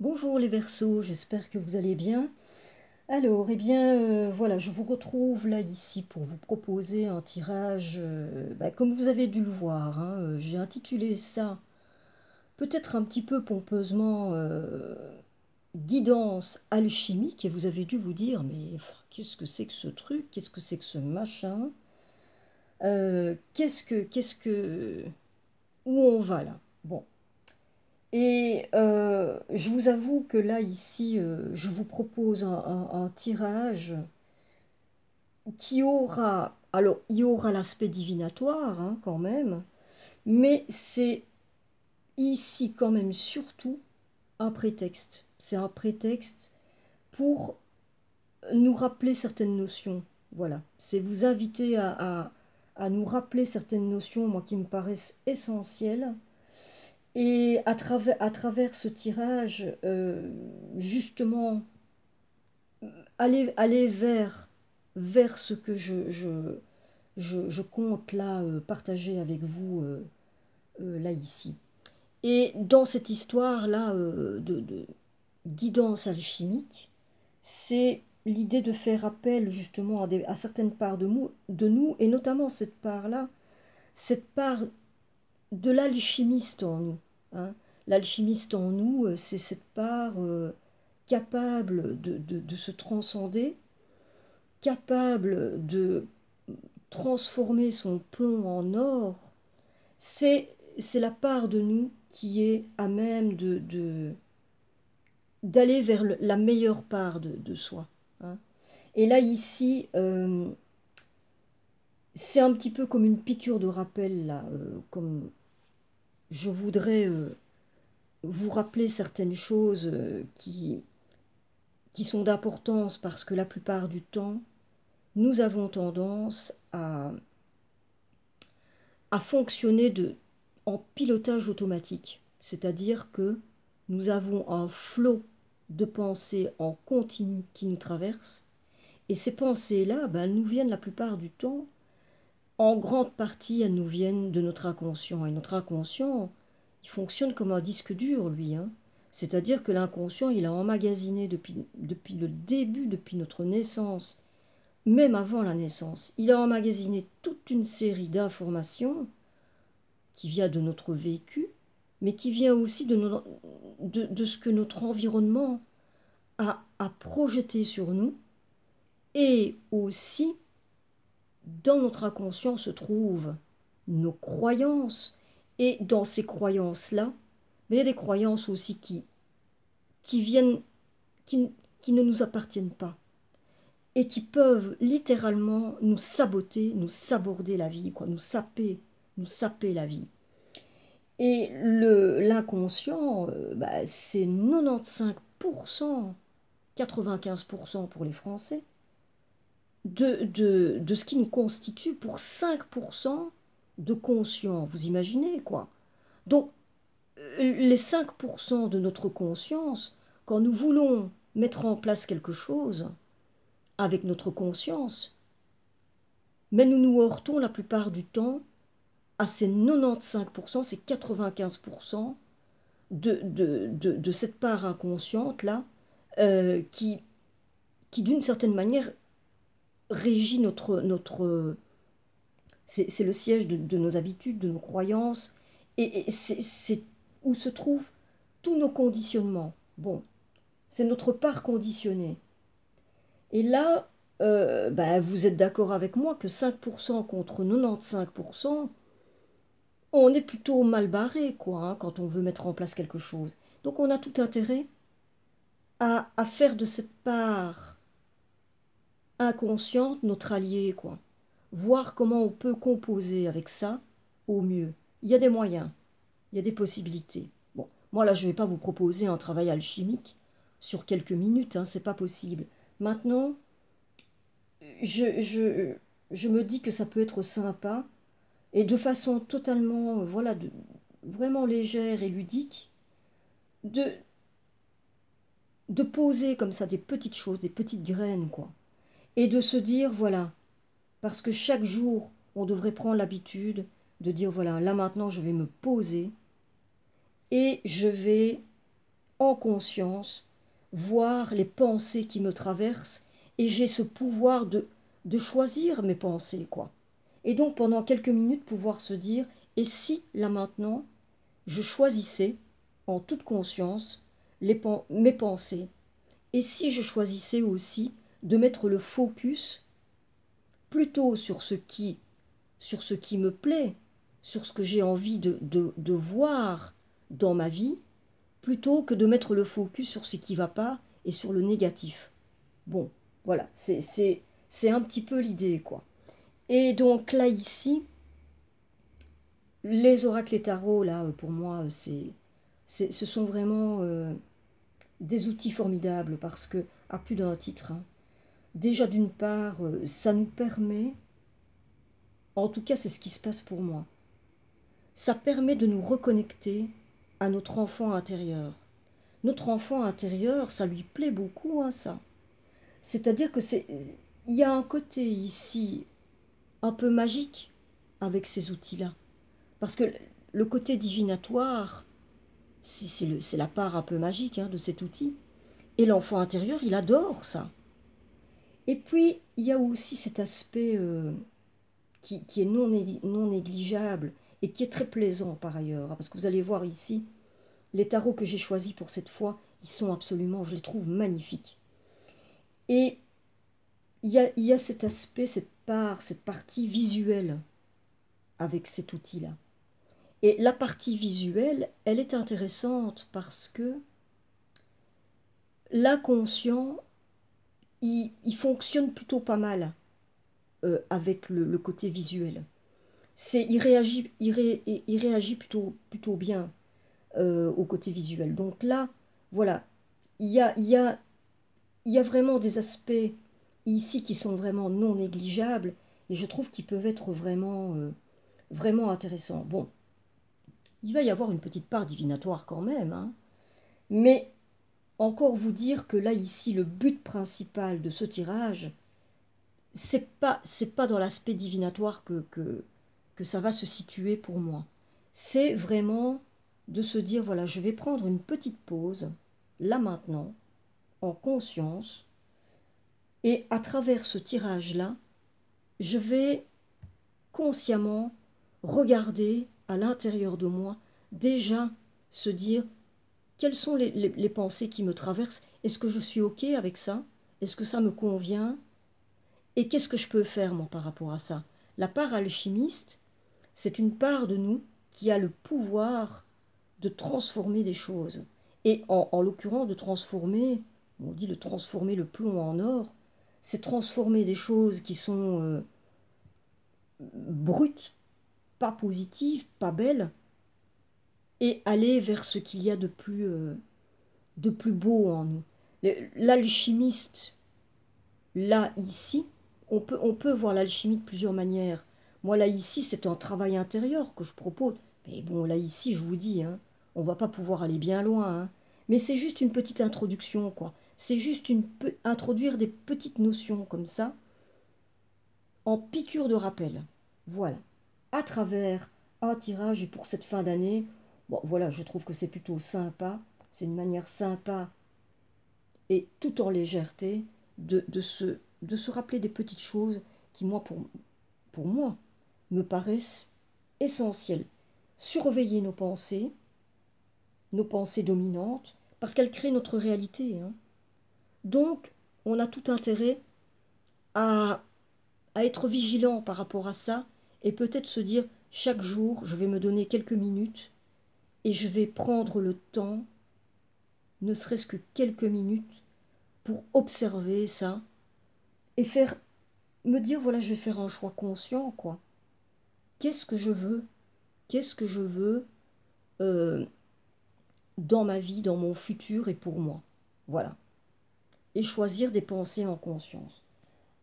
Bonjour les Verseaux, j'espère que vous allez bien. Alors, voilà, je vous retrouve là ici pour vous proposer un tirage, comme vous avez dû le voir, hein, j'ai intitulé ça peut-être un petit peu pompeusement Guidance alchimique, et vous avez dû vous dire, mais enfin, qu'est-ce que c'est que ce truc? Qu'est-ce que c'est que ce machin? Où on va là? Bon. Et je vous avoue que là, ici, je vous propose un tirage qui aura, alors il y aura l'aspect divinatoire hein, quand même, mais c'est ici quand même surtout un prétexte. C'est un prétexte pour nous rappeler certaines notions. Voilà, c'est vous inviter à nous rappeler certaines notions, moi, qui me paraissent essentielles. Et à travers ce tirage, justement, aller vers ce que je compte là partager avec vous là ici. Et dans cette histoire-là de guidance alchimique, c'est l'idée de faire appel justement à certaines parts de nous, et notamment cette part-là, cette part de l'alchimiste en nous. Hein. L'alchimiste en nous, c'est cette part capable de se transcender, capable de transformer son plomb en or. C'est la part de nous qui est à même d'aller vers la meilleure part de soi. Hein. Et là, ici, c'est un petit peu comme une piqûre de rappel, là, comme je voudrais vous rappeler certaines choses qui sont d'importance parce que la plupart du temps, nous avons tendance à fonctionner en pilotage automatique. C'est-à-dire que nous avons un flot de pensées en continu qui nous traverse. Et ces pensées-là, elles nous viennent la plupart du temps, en grande partie, elles nous viennent de notre inconscient. Et notre inconscient, il fonctionne comme un disque dur, lui. Hein. C'est-à-dire que l'inconscient, il a emmagasiné depuis le début, depuis notre naissance, même avant la naissance, il a emmagasiné toute une série d'informations qui vient de notre vécu, mais qui vient aussi de ce que notre environnement a projeté sur nous, et aussi dans notre inconscient se trouvent nos croyances, et dans ces croyances-là, mais il y a des croyances aussi qui viennent, qui ne nous appartiennent pas, et qui peuvent littéralement nous saboter, nous saborder la vie, quoi, nous saper la vie. Et l'inconscient, c'est 95%, 95% pour les Français, de ce qui nous constitue pour 5% de conscient. Vous imaginez, quoi. Donc, les 5% de notre conscience, quand nous voulons mettre en place quelque chose avec notre conscience, mais nous nous heurtons la plupart du temps à ces 95%, ces 95% de cette part inconsciente-là, qui d'une certaine manière régit c'est le siège de nos habitudes, de nos croyances, et c'est où se trouvent tous nos conditionnements. Bon, c'est notre part conditionnée. Et là, vous êtes d'accord avec moi que 5% contre 95%, on est plutôt mal barré, quoi, hein, quand on veut mettre en place quelque chose. Donc on a tout intérêt à faire de cette part inconsciente notre allié, quoi. Voir comment on peut composer avec ça au mieux. Il y a des moyens, il y a des possibilités. Bon, moi là, je ne vais pas vous proposer un travail alchimique sur quelques minutes, hein, c'est pas possible. Maintenant, je, je, je me dis que ça peut être sympa, et de façon totalement, vraiment légère et ludique, de, de poser comme ça des petites choses, des petites graines, quoi. Et de se dire, voilà, parce que chaque jour, on devrait prendre l'habitude de dire, voilà, là maintenant, je vais me poser et je vais en conscience, voir les pensées qui me traversent, et j'ai ce pouvoir de choisir mes pensées, quoi. Et donc pendant quelques minutes pouvoir se dire, et si là maintenant, je choisissais en toute conscience mes pensées, et si je choisissais aussi de mettre le focus plutôt sur ce qui me plaît, sur ce que j'ai envie de voir dans ma vie, plutôt que de mettre le focus sur ce qui ne va pas et sur le négatif. Bon, voilà, c'est un petit peu l'idée, quoi. Et donc là, ici, les oracles et tarots, là, pour moi, ce sont vraiment des outils formidables parce que, à plus d'un titre, hein, déjà d'une part, ça nous permet, en tout cas c'est ce qui se passe pour moi, ça permet de nous reconnecter à notre enfant intérieur. Notre enfant intérieur, ça lui plaît beaucoup, hein, ça. C'est-à-dire que il y a un côté ici un peu magique avec ces outils-là. Parce que le côté divinatoire, c'est la part un peu magique, hein, de cet outil. Et l'enfant intérieur, il adore ça. Et puis, il y a aussi cet aspect qui est non négligeable et qui est très plaisant par ailleurs, hein, parce que vous allez voir ici, les tarots que j'ai choisis pour cette fois, ils sont absolument, je les trouve magnifiques. Et il y a cet aspect, cette partie visuelle avec cet outil-là. Et la partie visuelle, elle est intéressante parce que l'inconscient, il fonctionne plutôt pas mal avec le côté visuel. Il réagit plutôt bien au côté visuel. Donc là, voilà, il y a, il y a, il y a vraiment des aspects ici qui sont vraiment non négligeables et je trouve qu'ils peuvent être vraiment intéressants. Bon, il va y avoir une petite part divinatoire quand même, hein, mais encore vous dire que là, ici, le but principal de ce tirage, c'est pas dans l'aspect divinatoire que ça va se situer pour moi. C'est vraiment de se dire, voilà, je vais prendre une petite pause, là maintenant, en conscience, et à travers ce tirage-là, je vais consciemment regarder à l'intérieur de moi, déjà se dire, quelles sont les pensées qui me traversent? Est-ce que je suis OK avec ça? Est-ce que ça me convient? Et qu'est-ce que je peux faire, moi, par rapport à ça? La part alchimiste, c'est une part de nous qui a le pouvoir de transformer des choses. Et en l'occurrence, de transformer, on dit de transformer le plomb en or, c'est transformer des choses qui sont brutes, pas positives, pas belles, et aller vers ce qu'il y a de plus beau en nous. L'alchimiste, là, ici, on peut voir l'alchimie de plusieurs manières. Moi, là, ici, c'est un travail intérieur que je propose. Mais bon, là, ici, je vous dis, hein, on va pas pouvoir aller bien loin, hein. Mais c'est juste une petite introduction, quoi. C'est juste introduire des petites notions comme ça, en piqûre de rappel. Voilà. À travers un tirage, et pour cette fin d'année, bon, voilà, je trouve que c'est plutôt sympa. C'est une manière sympa et tout en légèreté de se rappeler des petites choses qui, moi, pour moi, me paraissent essentielles. Surveiller nos pensées dominantes, parce qu'elles créent notre réalité, hein. Donc, on a tout intérêt à, à être vigilant par rapport à ça, et peut-être se dire, chaque jour, je vais me donner quelques minutes, et je vais prendre le temps, ne serait-ce que quelques minutes, pour observer ça, et me dire, voilà, je vais faire un choix conscient, quoi. Qu'est-ce que je veux? Qu'est-ce que je veux euh, dans ma vie, dans mon futur et pour moi? Voilà. Et choisir des pensées en conscience.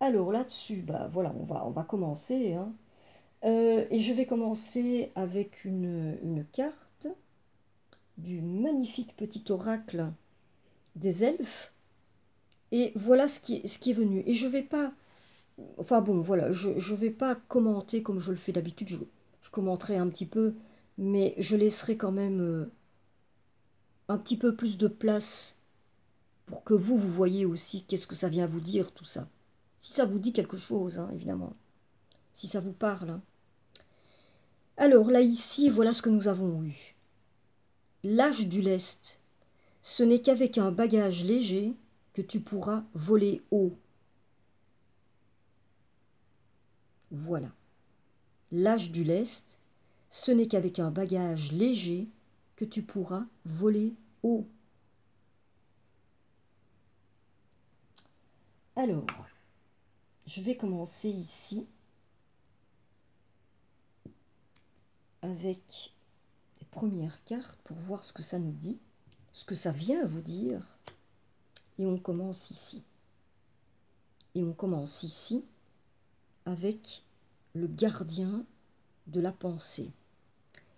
Alors là-dessus, bah voilà, on va commencer, hein. Et je vais commencer avec une carte du magnifique petit oracle des elfes. Et voilà ce qui est venu. Et je vais pas, enfin bon, voilà, je vais pas commenter comme je le fais d'habitude. Je commenterai un petit peu, mais je laisserai quand même un petit peu plus de place pour que vous voyez aussi qu'est-ce que ça vient vous dire, tout ça. Si ça vous dit quelque chose, hein, évidemment. Si ça vous parle. Hein. Alors là, ici, voilà ce que nous avons eu. L'âge du lest, ce n'est qu'avec un bagage léger que tu pourras voler haut. Voilà. L'âge du lest, ce n'est qu'avec un bagage léger que tu pourras voler haut. Alors, je vais commencer ici avec les premières cartes pour voir ce que ça nous dit, ce que ça vient vous dire. Et on commence ici. Et on commence ici avec le gardien de la pensée.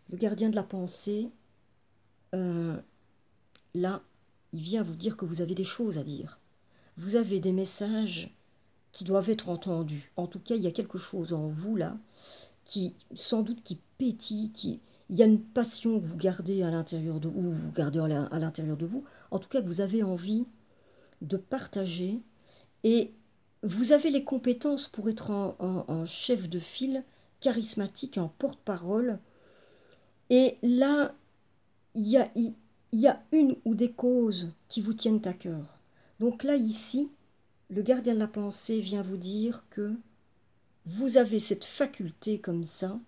Le gardien de la pensée, là, il vient vous dire que vous avez des choses à dire. Vous avez des messages qui doivent être entendus. En tout cas, il y a quelque chose en vous, là, qui, sans doute, qui pétille, il y a une passion que vous gardez à l'intérieur de vous, ou vous gardez à l'intérieur de vous. En tout cas, que vous avez envie de partager. Et vous avez les compétences pour être un chef de file charismatique, un porte-parole. Et là, il y a une ou des causes qui vous tiennent à cœur. Donc là, ici, le gardien de la pensée vient vous dire que vous avez cette faculté comme ça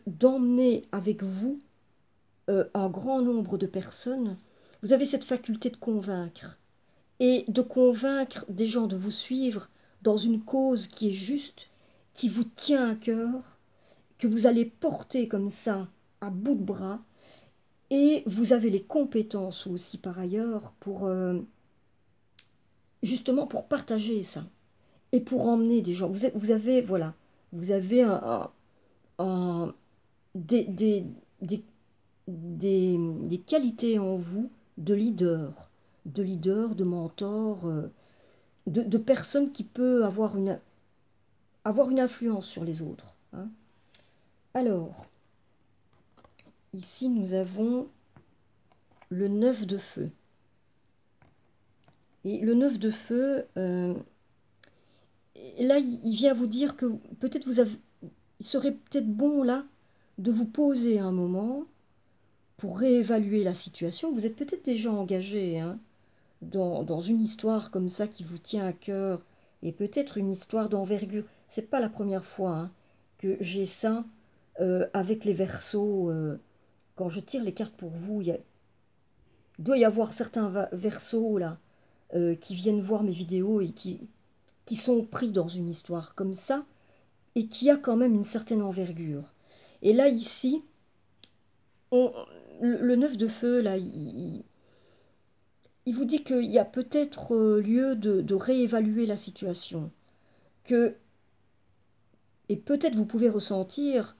d'emmener avec vous un grand nombre de personnes. Vous avez cette faculté de convaincre et de convaincre des gens de vous suivre dans une cause qui est juste, qui vous tient à cœur, que vous allez porter comme ça à bout de bras. Et vous avez les compétences aussi par ailleurs pour justement pour partager ça et pour emmener des gens. Vous avez voilà, vous avez des, des, des, des qualités en vous de leader, de mentor, de personne qui peut avoir une influence sur les autres. Hein. Alors, ici nous avons le 9 de feu. Et le 9 de feu, là, il vient vous dire que peut-être il serait peut-être bon là de vous poser un moment pour réévaluer la situation. Vous êtes peut-être déjà engagé hein, dans une histoire comme ça qui vous tient à cœur et peut-être une histoire d'envergure. C'est pas la première fois hein, que j'ai ça avec les Verseaux. Quand je tire les cartes pour vous, il doit y avoir certains Verseaux là qui viennent voir mes vidéos et qui sont pris dans une histoire comme ça et qui a quand même une certaine envergure. Et là, ici, le 9 de feu, là, il vous dit qu'il y a peut-être lieu de réévaluer la situation. Et peut-être vous pouvez ressentir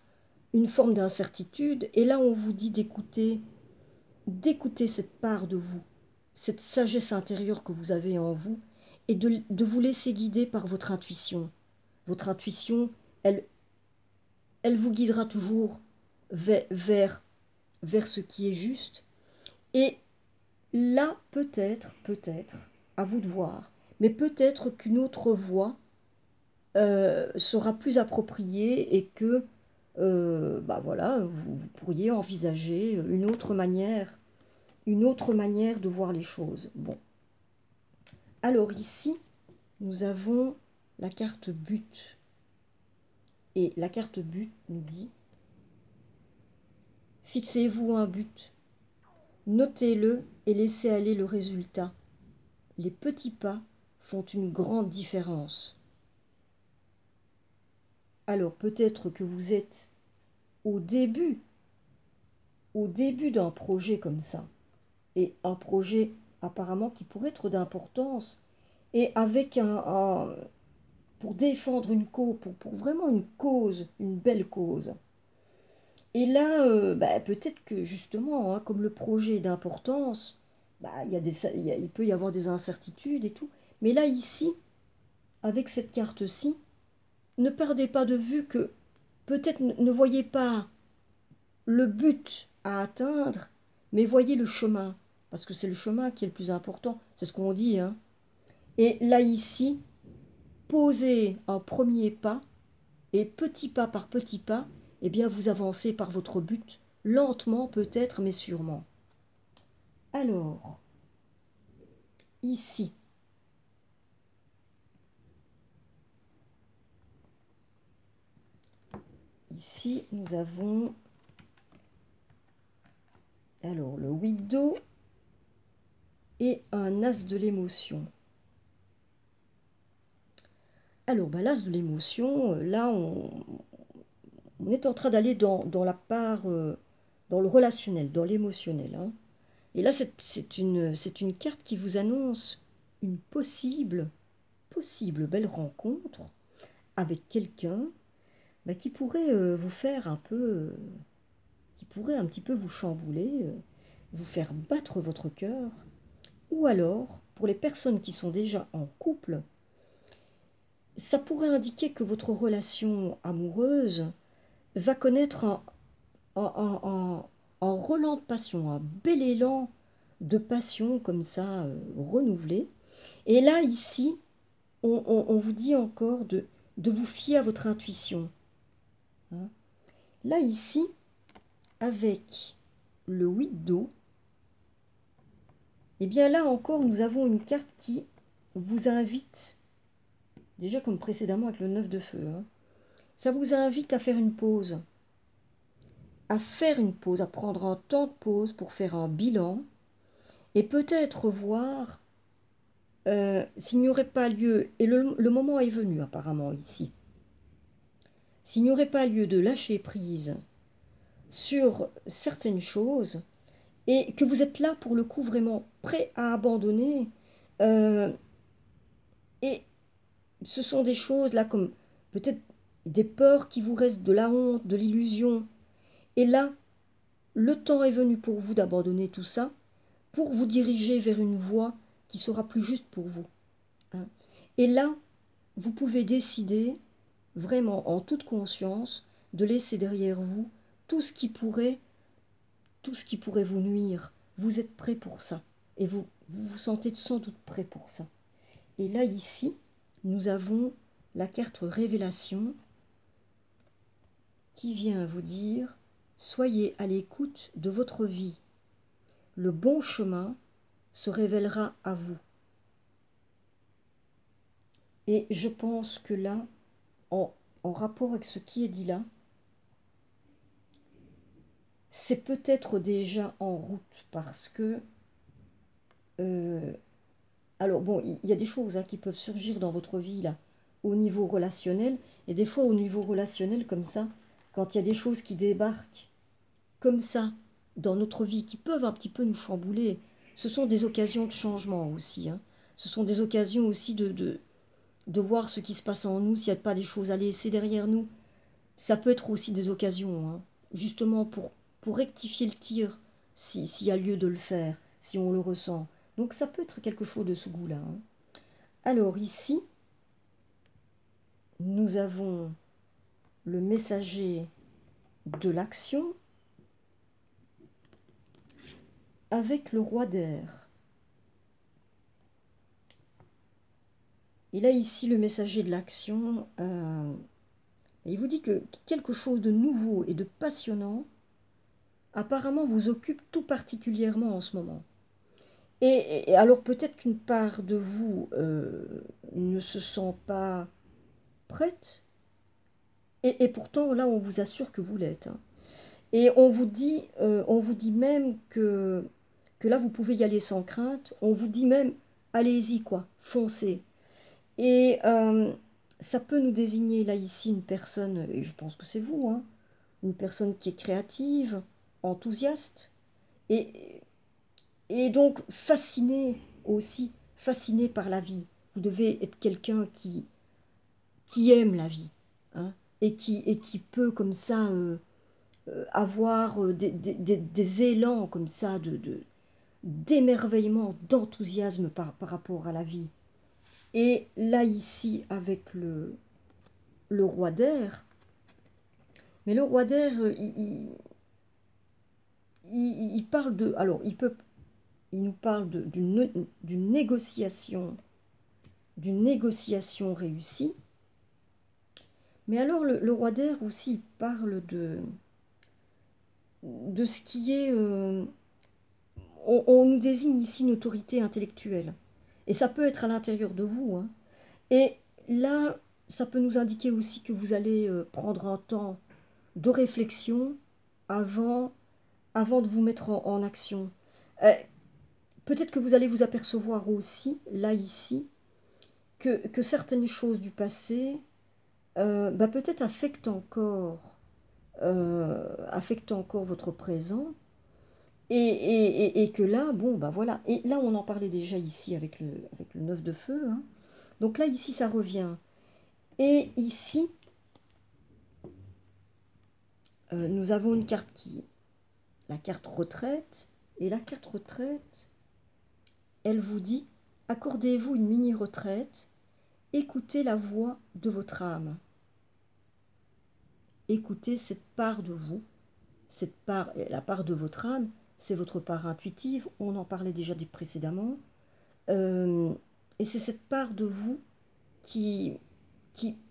une forme d'incertitude. Et là, on vous dit d'écouter cette part de vous, cette sagesse intérieure que vous avez en vous, et de vous laisser guider par votre intuition. Votre intuition, elle vous guidera toujours vers ce qui est juste. Et là, peut-être, à vous de voir, mais peut-être qu'une autre voie sera plus appropriée et que, bah voilà, vous pourriez envisager une autre manière de voir les choses. Bon. Alors ici, nous avons la carte but. Et la carte but nous dit « Fixez-vous un but, notez-le et laissez aller le résultat. Les petits pas font une grande différence. » Alors peut-être que vous êtes au début d'un projet comme ça, et un projet apparemment qui pourrait être d'importance, et avec pour défendre une cause, pour vraiment une cause, une belle cause. Et là, bah, peut-être que justement, hein, comme le projet est d'importance, bah, il peut y avoir des incertitudes et tout. Mais là, ici, avec cette carte-ci, ne perdez pas de vue que peut-être ne voyez pas le but à atteindre, mais voyez le chemin, parce que c'est le chemin qui est le plus important, c'est ce qu'on dit, hein. Et là, ici, posez un premier pas, et petit pas par petit pas, eh bien, vous avancez par votre but, lentement peut-être, mais sûrement. Alors, ici, nous avons alors le 8 d'eau et un as de l'émotion. Alors, ben, l'as de l'émotion, là, on est en train d'aller dans la part, dans le relationnel, dans l'émotionnel, hein. Et là, c'est une carte qui vous annonce une possible belle rencontre avec quelqu'un bah, qui pourrait vous faire un peu, qui pourrait un petit peu vous chambouler, vous faire battre votre cœur. Ou alors, pour les personnes qui sont déjà en couple, ça pourrait indiquer que votre relation amoureuse va connaître un relan de passion, un bel élan de passion comme ça, renouvelé. Et là, ici, on vous dit encore de vous fier à votre intuition, hein. Là, ici, avec le 8 d'eau, et bien là encore, nous avons une carte qui vous invite, déjà comme précédemment avec le 9 de feu, hein, ça vous invite à faire une pause, à prendre un temps de pause pour faire un bilan, et peut-être voir s'il n'y aurait pas lieu, et le moment est venu apparemment ici, s'il n'y aurait pas lieu de lâcher prise sur certaines choses, et que vous êtes là pour le coup vraiment prêt à abandonner, euh, et ce sont des choses là comme peut-être des peurs qui vous restent, de la honte, de l'illusion, et là, le temps est venu pour vous d'abandonner tout ça, pour vous diriger vers une voie qui sera plus juste pour vous, hein. Et là, vous pouvez décider, vraiment en toute conscience, de laisser derrière vous tout ce qui pourrait, vous nuire. Vous êtes prêt pour ça. Et vous vous sentez sans doute prêt pour ça. Et là, ici, nous avons la carte Révélation qui vient vous dire « Soyez à l'écoute de votre vie. Le bon chemin se révélera à vous. » Et je pense que là, en rapport avec ce qui est dit là, c'est peut-être déjà en route parce que alors bon, il y a des choses hein, qui peuvent surgir dans votre vie là, au niveau relationnel, et des fois au niveau relationnel comme ça, quand il y a des choses qui débarquent comme ça dans notre vie, qui peuvent un petit peu nous chambouler, ce sont des occasions de changement aussi, hein. Ce sont des occasions aussi de voir ce qui se passe en nous, s'il n'y a pas des choses à laisser derrière nous. Ça peut être aussi des occasions, hein, justement pour rectifier le tir, s'il y a lieu de le faire, si on le ressent. Donc ça peut être quelque chose de ce goût-là, hein. Alors ici, nous avons le messager de l'action avec le roi d'air. Et là, ici, le messager de l'action, il vous dit que quelque chose de nouveau et de passionnant, apparemment, vous occupe tout particulièrement en ce moment. Et alors, peut-être qu'une part de vous ne se sent pas prête, et pourtant, là, on vous assure que vous l'êtes, hein. Et on vous dit même que là, vous pouvez y aller sans crainte. On vous dit même, allez-y, quoi, foncez. Et ça peut nous désigner là ici une personne, et je pense que c'est vous, hein, une personne qui est créative, enthousiaste, et, et donc fascinée aussi, fascinée par la vie. Vous devez être quelqu'un qui aime la vie, hein, et qui peut comme ça avoir des élans comme ça d'émerveillement, d'enthousiasme par rapport à la vie. Et là, ici, avec le roi d'air, mais le roi d'air, il parle de... Alors, il nous parle d'une négociation réussie. Mais alors, le roi d'air aussi parle de ce qui est... on nous désigne ici une autorité intellectuelle. Et ça peut être à l'intérieur de vous, hein. Et là, ça peut nous indiquer aussi que vous allez prendre un temps de réflexion avant, avant de vous mettre en action. Euh, Peut-être que vous allez vous apercevoir aussi, là, ici, que certaines choses du passé peut-être affectent encore votre présent. Et que là, bon, bah voilà. Et là, on en parlait déjà ici avec le 9 de feu, hein. Donc là, ici, ça revient. Et ici, nous avons une carte la carte retraite. Et la carte retraite, elle vous dit, accordez-vous une mini-retraite, écoutez la voix de votre âme. Écoutez cette part de vous, la part de votre âme, c'est votre part intuitive, on en parlait déjà précédemment. Et c'est cette part de vous qui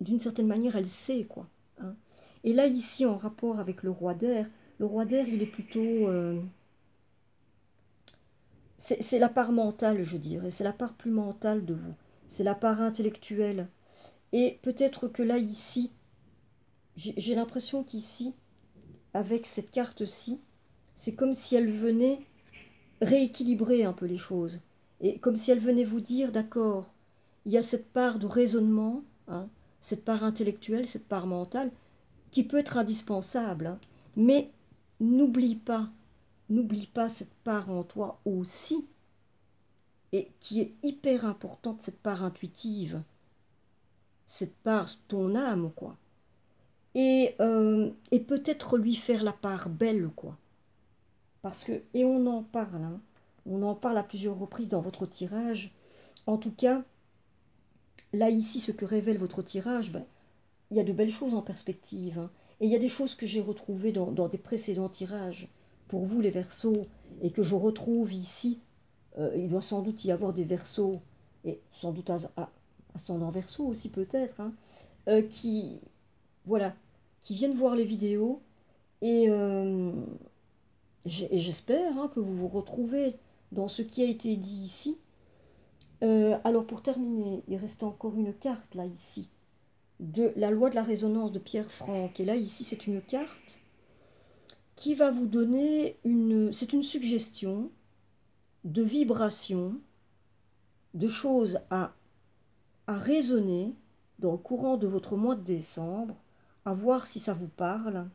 d'une certaine manière, elle sait, quoi, hein. Et là, ici, en rapport avec le roi d'air, il est plutôt... c'est la part mentale, je dirais, c'est la part plus mentale de vous, c'est la part intellectuelle. Et peut-être que là, ici, j'ai l'impression qu'ici, avec cette carte-ci, c'est comme si elle venait rééquilibrer un peu les choses. Et comme si elle venait vous dire, d'accord, il y a cette part de raisonnement, hein, cette part intellectuelle, cette part mentale, qui peut être indispensable, hein, mais n'oublie pas cette part en toi aussi, et qui est hyper importante, cette part intuitive, cette part, ton âme, quoi. Et peut-être lui faire la part belle, quoi. Parce que, et on en parle, hein, on en parle à plusieurs reprises dans votre tirage. En tout cas, là, ici, ce que révèle votre tirage, ben, il y a de belles choses en perspective, hein. Et il y a des choses que j'ai retrouvées dans des précédents tirages, pour vous les Verseaux, et que je retrouve ici. Il doit sans doute y avoir des Verseaux, et sans doute ascendant Verseau aussi peut-être, hein, qui, voilà, qui viennent voir les vidéos, et j'espère, hein, que vous vous retrouvez dans ce qui a été dit ici. Alors pour terminer, il reste encore une carte là ici, de la loi de la résonance de Pierre Franck. Et là ici c'est une carte qui va vous donner c'est une suggestion de vibration, de choses à raisonner dans le courant de votre mois de décembre, à voir si ça vous parle.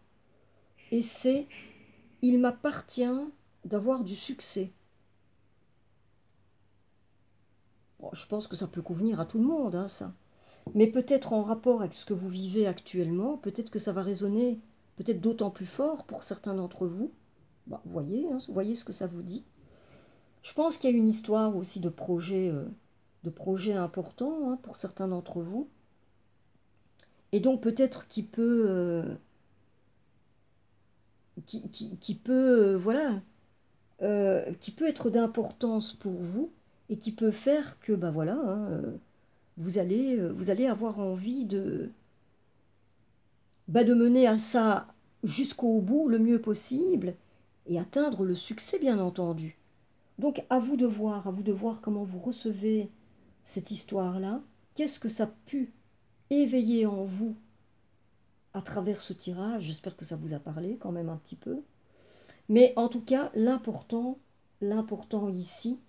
Et c'est « Il m'appartient d'avoir du succès ». Bon, je pense que ça peut convenir à tout le monde, hein, ça. Mais peut-être en rapport avec ce que vous vivez actuellement, peut-être que ça va résonner peut-être d'autant plus fort pour certains d'entre vous. Bah, voyez, hein, voyez ce que ça vous dit. Je pense qu'il y a une histoire aussi de projet important, hein, pour certains d'entre vous. Et donc peut-être qui peut voilà, qui peut être d'importance pour vous et qui peut faire que bah voilà, hein, vous allez avoir envie de mener à ça jusqu'au bout le mieux possible et atteindre le succès, bien entendu. Donc à vous de voir comment vous recevez cette histoire-là. Qu'est-ce que ça a pu éveiller en vous à travers ce tirage? J'espère que ça vous a parlé quand même un petit peu. Mais en tout cas, l'important ici,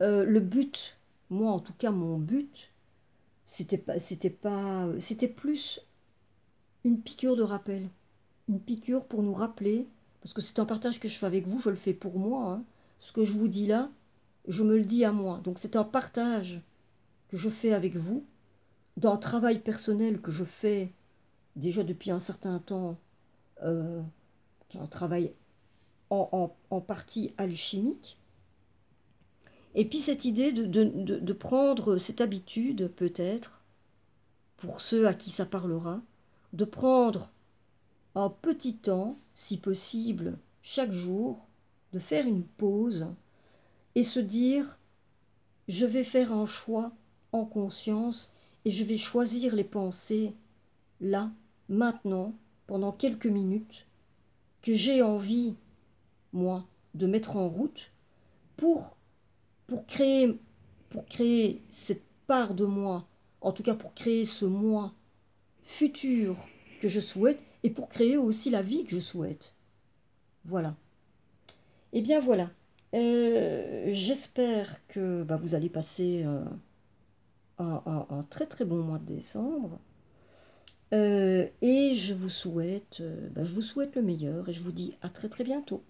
le but, moi en tout cas mon but, c'était plus une piqûre de rappel. Une piqûre pour nous rappeler, parce que c'est un partage que je fais avec vous, je le fais pour moi, hein. Ce que je vous dis là, je me le dis à moi. Donc c'est un partage que je fais avec vous, d'un travail personnel que je fais déjà depuis un certain temps, qui est un travail en partie alchimique. Et puis cette idée de prendre cette habitude, peut-être, pour ceux à qui ça parlera, de prendre un petit temps, si possible, chaque jour, de faire une pause et se dire, je vais faire un choix en conscience et je vais choisir les pensées là, maintenant, pendant quelques minutes, que j'ai envie, moi, de mettre en route pour, pour, créer, pour créer cette part de moi, en tout cas pour créer ce moi futur que je souhaite et pour créer aussi la vie que je souhaite. Voilà. Et bien voilà. J'espère que vous allez passer un très très bon mois de décembre. Et je vous souhaite le meilleur et je vous dis à très très bientôt.